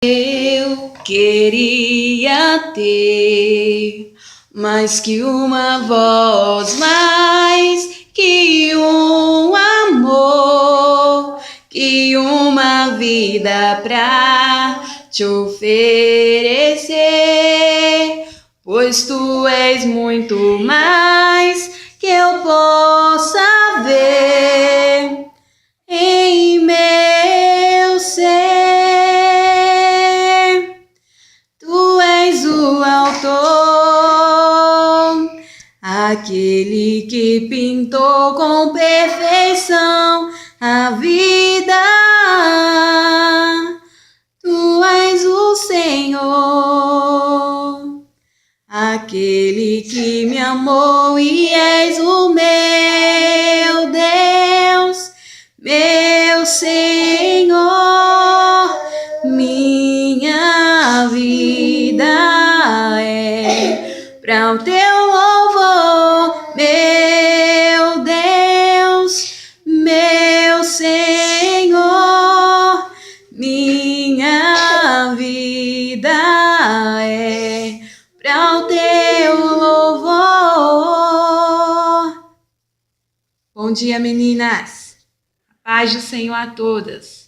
Eu queria ter mais que uma voz, mais que um amor, que uma vida pra te oferecer, pois tu és muito mais que eu possa ver em meu ser. Tu és o autor, aquele que pintou com perfeição a vida. Tu és o Senhor, aquele que me amou e és o meu Deus, meu Senhor. Minha vida é para o teu louvor, meu Deus, meu Senhor. Minha vida é para o teu louvor. Bom dia, meninas. Paz do Senhor a todas.